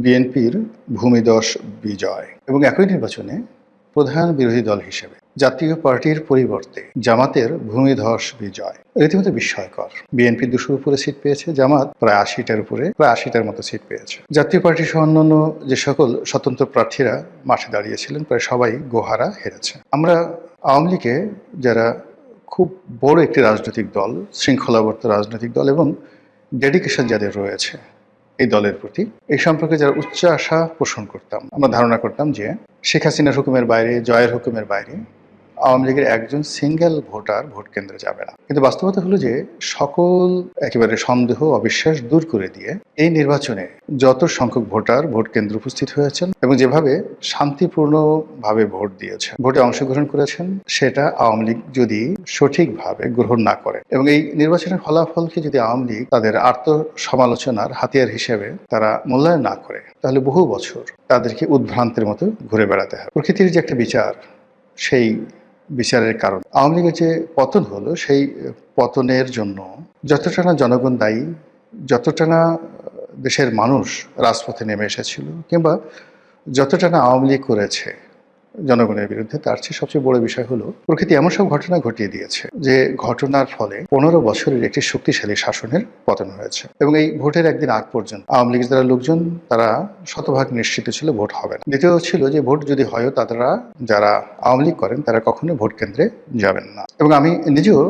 বিএনপির ভূমিধস বিজয় এবং একই নির্বাচনে প্রধান বিরোধী দল হিসেবে জাতীয় পার্টির পরিবর্তে জামাতের ভূমিধস বিজয় রীতিমতো বিস্ময়কর। বিএনপি 200-র উপরে সিট পেয়েছে, জামাত প্রায় 80টার উপরে, প্রায় 80টার মতো সিট পেয়েছে। জাতীয় পার্টি সহ অন্যান্য যে সকল স্বতন্ত্র প্রার্থীরা মাঠে দাঁড়িয়েছিলেন প্রায় সবাই গোহারা হেরেছে। আমরা আওয়ামী লীগে যারা খুব বড় একটি রাজনৈতিক দল, শৃঙ্খলাবদ্ধ রাজনৈতিক দল এবং ডেডিকেশন যাদের রয়েছে এই দলের প্রতি, এই সম্পর্কে যারা উচ্চ আশা পোষণ করতাম, আমরা ধারণা করতাম যে শেখ হাসিনার হুকুমের বাইরে, জয়ের হুকুমের বাইরে আওয়ামী লীগের একজন সিঙ্গেল ভোটার ভোট কেন্দ্রে যাবে না। কিন্তু বাস্তবতা হলো যে সকল একেবারে সন্দেহ অবিশ্বাস দূর করে দিয়ে এই নির্বাচনে যত সংখ্যক ভোটার ভোট কেন্দ্রে উপস্থিত হয়েছেন এবং যেভাবে শান্তিপূর্ণভাবে ভোট দিয়েছেন, ভোটে অংশগ্রহণ করেছেন, সেটা আওয়ামী লীগ যদি সঠিকভাবে গ্রহণ না করে এবং এই নির্বাচনের ফলাফলকে যদি আওয়ামী লীগ তাদের আত্মসমালোচনার হাতিয়ার হিসেবে তারা মূল্যায়ন না করে, তাহলে বহু বছর তাদেরকে উদ্ভ্রান্তের মতো ঘুরে বেড়াতে হয়। প্রকৃতির যে একটা বিচার, সেই বিচারের কারণ আওয়ামী লীগের যে পতন হলো, সেই পতনের জন্য যতটা না জনগণ দায়ী, যতটা না দেশের মানুষ রাজপথে নেমে এসেছিল, কিংবা যতটা না আওয়ামী লীগ করেছে জনগণের বিরুদ্ধে, তার চেয়ে সবচেয়ে বড় বিষয় হলো প্রকৃতি এমন সব ঘটনা ঘটিয়ে দিয়েছে যে ঘটনার ফলে 15 বছরের একটি শক্তিশালী শাসনের পতন হয়েছে। এবং এই ভোটের একদিন আগ পর্যন্ত আওয়ামী লীগের যারা লোকজন তারা শতভাগ নিশ্চিত ছিল ভোট হবে না। দ্বিতীয় ছিল যে ভোট যদি হয়, তারা যারা আওয়ামী লীগ করেন তারা কখনো ভোট কেন্দ্রে যাবেন না। এবং আমি নিজেও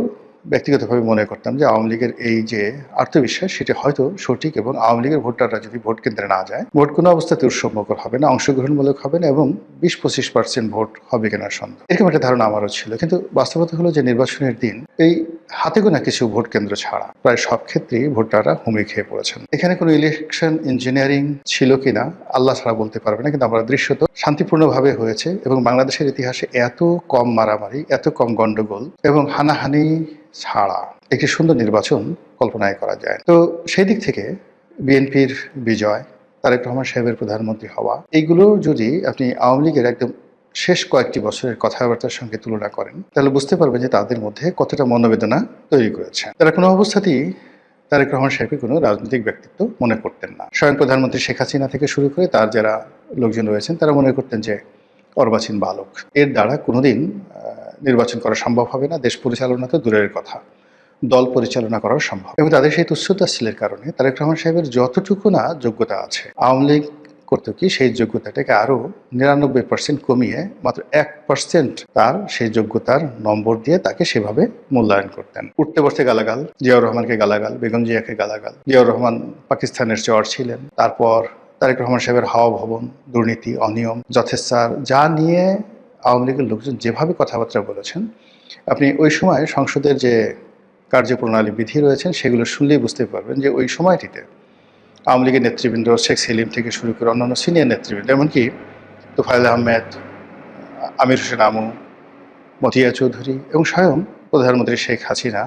ব্যক্তিগতভাবে মনে করতাম যে আওয়ামী লীগের এই যে আত্মবিশ্বাস, সেটা হয়তো সঠিক এবং আওয়ামী লীগের ভোটাররা যদি ভোট কেন্দ্রে না যায়, ভোট কোনো অবস্থাতে উৎসবমুখর হবে না, অংশগ্রহণমূলক হবে না এবং 20-25% ভোট হবে কিনা সন্দেহ, এরকম একটা ধারণা আমারও ছিল। কিন্তু বাস্তবতা হলো যে নির্বাচনের দিন এই হাতে গোনা কিছু ভোট কেন্দ্র ছাড়া প্রায় সব ক্ষেত্রেই ভোটাররা হুমড়ি খেয়ে পড়েছেন। এখানে কোনো ইলেকশন ইঞ্জিনিয়ারিং ছিল কিনা আল্লাহ ছাড়া বলতে পারবে না, কিন্তু আমরা দৃশ্যত শান্তিপূর্ণভাবে হয়েছে এবং বাংলাদেশের ইতিহাসে এত কম মারামারি, এত কম গন্ডগোল এবং হানাহানি ছাড়া একটি সুন্দর নির্বাচন কল্পনায় করা যায়। তো সেই দিক থেকে বিএনপির বিজয়, তারেক রহমান সাহেবের প্রধানমন্ত্রী হওয়া, এইগুলো যদি আপনি আওয়ামী লীগের একদম শেষ কয়েকটি বছরের কথাবার্তার সঙ্গে তুলনা করেন, তাহলে বুঝতে পারবেন যে তাদের মধ্যে কতটা মনোবেদনা তৈরি করেছে। তারা কোনো অবস্থাতেই তারেক রহমান সাহেবকে কোনো রাজনৈতিক ব্যক্তিত্ব মনে করতেন না। স্বয়ং প্রধানমন্ত্রী শেখ হাসিনা থেকে শুরু করে তার যারা লোকজন রয়েছেন তারা মনে করতেন যে অর্বাচীন বালক, এর দ্বারা কোনোদিন নির্বাচন করা সম্ভব হবে না, দেশ পরিচালনা তো দূরের কথা, দল পরিচালনা করাও সম্ভব। এবং তাদের সেই তুচ্ছতাচ্ছিলের কারণে তারেক রহমান সাহেবের যতটুকু না যোগ্যতা আছে, আওয়ামী লীগ করতো কি সেই যোগ্যতাটাকে আরও 99% কমিয়ে মাত্র 1% তার সেই যোগ্যতার নম্বর দিয়ে তাকে সেভাবে মূল্যায়ন করতেন। উঠতে বসতে গালাগাল, জিয়াউর রহমানকে গালাগাল, বেগম জিয়াকে গালাগাল। জিয়াউর রহমান পাকিস্তানের চর ছিলেন, তারপর তারেক রহমান সাহেবের হাওয়া ভবন, দুর্নীতি, অনিয়ম, যথেচ্ছার, যা নিয়ে আওয়ামী লীগের লোকজন যেভাবে কথাবার্তা বলেছেন, আপনি ওই সময় সংসদের যে কার্যপ্রণালী বিধি রয়েছেন সেগুলো শুনলেই বুঝতে পারবেন যে ওই সময়টিতে আওয়ামী লীগের নেতৃবৃন্দ, শেখ সেলিম থেকে শুরু করে অন্যান্য সিনিয়র নেতৃবৃন্দ, এমনকি তোফায়েল আহমেদ, আমির হোসেন আমু, মতিয়া চৌধুরী এবং স্বয়ং প্রধানমন্ত্রী শেখ হাসিনা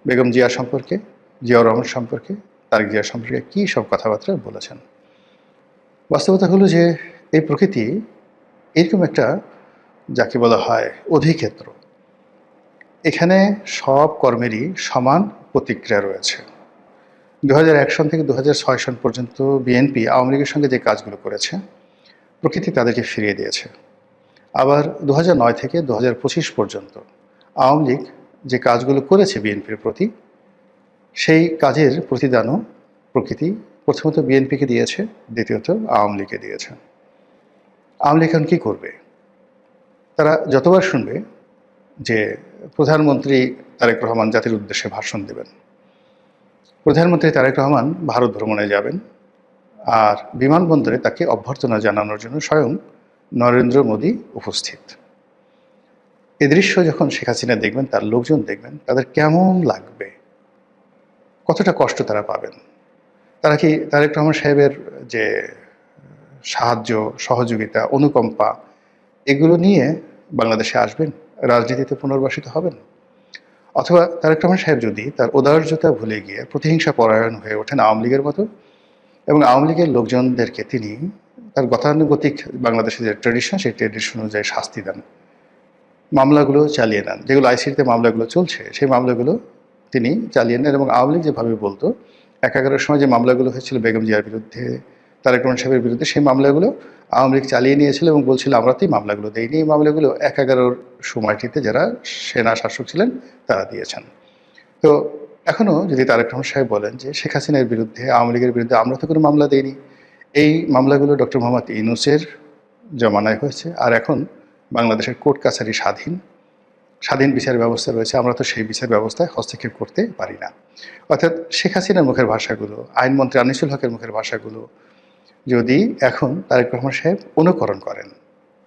বেগম জিয়া সম্পর্কে, জিয়াউর রহমান সম্পর্কে, তারেক জিয়া সম্পর্কে কী সব কথাবার্তা বলেছেন। বাস্তবতা হলো যে এই প্রকৃতি এরকম একটা, যাকে বলা হয় অধিক্ষেত্র, এখানে সব কর্মেরই সমান প্রতিক্রিয়া রয়েছে। 2001 সন থেকে 2006 সন পর্যন্ত বিএনপি আওয়ামী লীগের সঙ্গে যে কাজগুলো করেছে, প্রকৃতি তাদেরকে ফিরিয়ে দিয়েছে। আবার 2009 থেকে 2025 পর্যন্ত আওয়ামী লীগ যে কাজগুলো করেছে বিএনপির প্রতি, সেই কাজের প্রতিদানও প্রকৃতি প্রথমত বিএনপিকে দিয়েছে, দ্বিতীয়ত আওয়ামী লীগকে দিয়েছে। আওয়ামী লীগ এখন কী করবে? তারা যতবার শুনবে যে প্রধানমন্ত্রী তারেক রহমান জাতির উদ্দেশ্যে ভাষণ দেবেন, প্রধানমন্ত্রী তারেক রহমান ভারত ভ্রমণে যাবেন, আর বিমানবন্দরে তাকে অভ্যর্থনা জানানোর জন্য স্বয়ং নরেন্দ্র মোদী উপস্থিত, এ দৃশ্য যখন শেখ হাসিনা দেখবেন, তার লোকজন দেখবেন, তাদের কেমন লাগবে, কতটা কষ্ট তারা পাবেন। তারা কি তারেক রহমান সাহেবের যে সাহায্য, সহযোগিতা, অনুকম্পা, এগুলো নিয়ে বাংলাদেশে আসবেন, রাজনীতিতে পুনর্বাসিত হবেন? অথবা তারেক রহমান সাহেব যদি তার উদারতা ভুলে গিয়ে প্রতিহিংসা পরায়ণ হয়ে ওঠেন আওয়ামী লীগের মতো, এবং আওয়ামী লীগের লোকজনদেরকে তিনি তার গতানুগতিক বাংলাদেশের যে ট্রেডিশন, সেই ট্রেডিশন অনুযায়ী শাস্তি দেন, মামলাগুলো চালিয়ে নেন, যেগুলো আইসিটিতে মামলাগুলো চলছে সেই মামলাগুলো তিনি চালিয়ে নেন, এবং আওয়ামী লীগ যেভাবে বলতো 91-এর সময় যে মামলাগুলো হয়েছিল বেগম জিয়ার বিরুদ্ধে, তারেক রহমান সাহেবের বিরুদ্ধে সেই মামলাগুলো আওয়ামী লীগ চালিয়ে নিয়েছিল এবং বলছিল আমরা তো এই মামলাগুলো দেইনি। এই মামলাগুলো ১/১১ সময়টিতে যারা সেনা শাসক ছিলেন তারা দিয়েছেন। তো এখনও যদি তারেক রহমান সাহেব বলেন যে শেখ হাসিনার বিরুদ্ধে, আওয়ামী লীগের বিরুদ্ধে আমরা তো কোনো মামলা দেইনি, এই মামলাগুলো ডক্টর মোহাম্মদ ইউনূসের জমানায় হয়েছে, আর এখন বাংলাদেশের কোর্ট কাছারি স্বাধীন বিচার ব্যবস্থা রয়েছে, আমরা তো সেই বিচার ব্যবস্থায় হস্তক্ষেপ করতে পারি না। অর্থাৎ শেখ হাসিনার মুখের ভাষাগুলো, আইনমন্ত্রী আনিসুল হকের মুখের ভাষাগুলো যদি এখন তারেক রহমান সাহেব অনুকরণ করেন,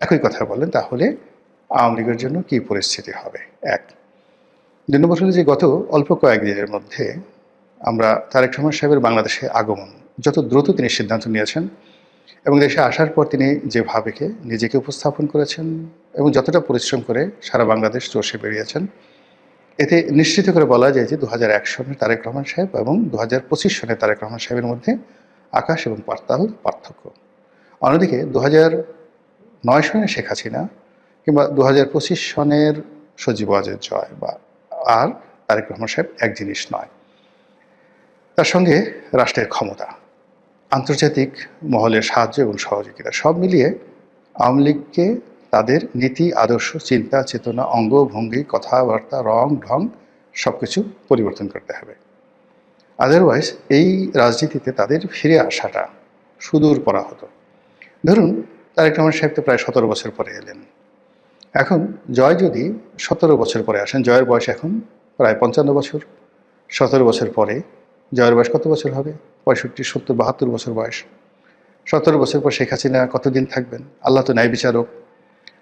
একই কথা বলেন, তাহলে আওয়ামী লীগের জন্য কী পরিস্থিতি হবে। ১ ২ নম্বর হলো যে গত অল্প কয়েকদিনের মধ্যে আমরা তারেক রহমান সাহেবের বাংলাদেশে আগমন যত দ্রুত তিনি সিদ্ধান্ত নিয়েছেন এবং দেশে আসার পর তিনি যেভাবে নিজেকে উপস্থাপন করেছেন এবং যতটা পরিশ্রম করে সারা বাংলাদেশ চষে বেরিয়েছেন, এতে নিশ্চিত করে বলা যায় যে ২০০১ সনের তারেক রহমান সাহেব এবং ২০২৫ সনের তারেক রহমান সাহেবের মধ্যে আকাশ এবং পাতাল পার্থক্য। অন্যদিকে ২০০৯ সনের শেখ হাসিনা কিংবা ২০২৫ সনের সজীব ওয়াজেদ জয় বা আর তারেক রহমান সাহেব এক জিনিস নয়। তার সঙ্গে রাষ্ট্রের ক্ষমতা, আন্তর্জাতিক মহলের সাহায্য এবং সহযোগিতা সব মিলিয়ে আওয়ামী লীগকে তাদের নীতি, আদর্শ, চিন্তা, চেতনা, অঙ্গ, ভঙ্গি, কথাবার্তা, রং ঢং সব কিছু পরিবর্তন করতে হবে। আদারওয়াইজ এই রাজনীতিতে তাদের ফিরে আসাটা সুদূর পরা হতো। ধরুন তারেক রহমান সাহেব তো প্রায় ১৭ বছর পরে এলেন। এখন জয় যদি ১৭ বছর পরে আসেন, জয়ের বয়স এখন প্রায় ৫৫ বছর। ১৭ বছর পরে জয়ের বয়স কত বছর হবে? ৬৫, ৭০, ৭২ বছর বয়স। ১৭ বছর পর শেখ হাসিনা কতদিন থাকবেন? আল্লাহ তো ন্যায় বিচারক।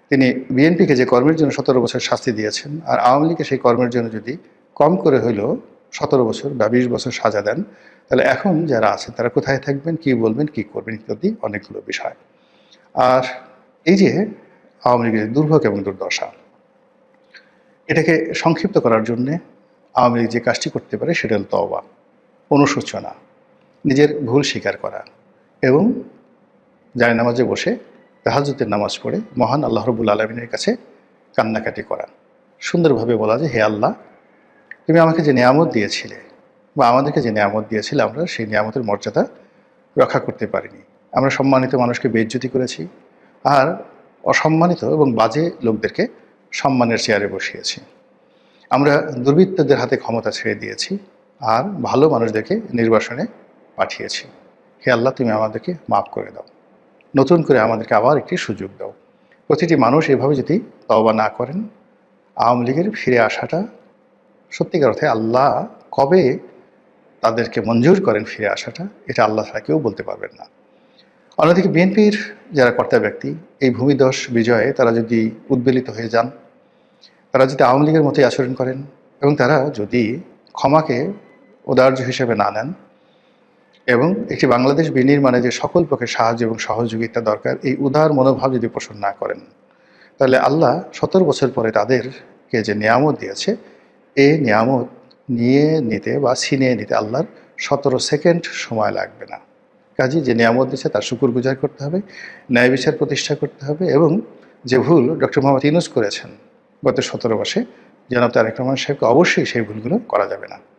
তিনি বিএনপিকে যে কর্মের জন্য ১৭ বছর শাস্তি দিয়েছেন, আর আওয়ামী লীগকে সেই কর্মের জন্য যদি কম করে হইলেও ১৭ বছর বা ২০ বছর সাজা দেন, তাহলে এখন যারা আছেন তারা কোথায় থাকবেন, কী বলবেন, কী করবেন ইত্যাদি অনেকগুলো বিষয়। আর এই যে আওয়ামী লীগের দুর্ভোগ এবং দুর্দশা, এটাকে সংক্ষিপ্ত করার জন্যে আওয়ামী লীগ যে কাজটি করতে পারে সেটা হল তওবা, অনুশোচনা, নিজের ভুল স্বীকার করা এবং জায়নামাজে বসে তাহাজ্জুদের নামাজ পড়ে মহান আল্লাহ রাব্বুল আলামিনের কাছে কান্নাকাটি করা। সুন্দরভাবে বলা যে হে আল্লাহ, তুমি আমাকে যে নিয়ামত দিয়েছিলে বা আমাদেরকে যে নিয়ামত দিয়েছিলে, আমরা সেই নিয়ামতের মর্যাদা রক্ষা করতে পারিনি। আমরা সম্মানিত মানুষকে বেইজ্জতি করেছি আর অসম্মানিত এবং বাজে লোকদেরকে সম্মানের চেয়ারে বসিয়েছি। আমরা দুর্বৃত্তদের হাতে ক্ষমতা ছেড়ে দিয়েছি আর ভালো মানুষদেরকে নির্বাসনে পাঠিয়েছি। হে আল্লাহ, তুমি আমাদেরকে মাফ করে দাও, নতুন করে আমাদেরকে আবার একটি সুযোগ দাও। প্রতিটি মানুষ এভাবে যদি তওবা না করেন, আওয়ামী লীগের ফিরে আসাটা সত্যিকার অর্থে আল্লাহ কবে তাদেরকে মঞ্জুর করেন ফিরে আসাটা, এটা আল্লাহ ছাড়া কেউ বলতে পারবেন না। অন্যদিকে বিএনপির যারা কর্তা ব্যক্তি, এই ভূমিধস বিজয়ে তারা যদি উদ্বেলিত হয়ে যান, তারা যদি আওয়ামী লীগের মতোই আচরণ করেন এবং তারা যদি ক্ষমাকে উদার্য হিসেবে না নেন এবং একটি বাংলাদেশ বিনির্মাণে যে সকল পক্ষের সাহায্য এবং সহযোগিতা দরকার, এই উদার মনোভাব যদি পোষণ না করেন, তাহলে আল্লাহ ১৭ বছর পরে তাদেরকে যে নিয়ামত দিয়েছে, এই নিয়ামত নিয়ে নিতে বা ছিনিয়ে নিতে আল্লাহর ১৭ সেকেন্ড সময় লাগবে না। কাজেই যে নিয়ামত দিয়েছে তার শুকরগুজার করতে হবে, ন্যায় বিচার প্রতিষ্ঠা করতে হবে এবং যে ভুল ডক্টর মোহাম্মদ ইউনূস করেছেন গত ১৭ মাসে, জনাব তারেক রহমান সাহেবকে অবশ্যই সেই ভুলগুলো করা যাবে না।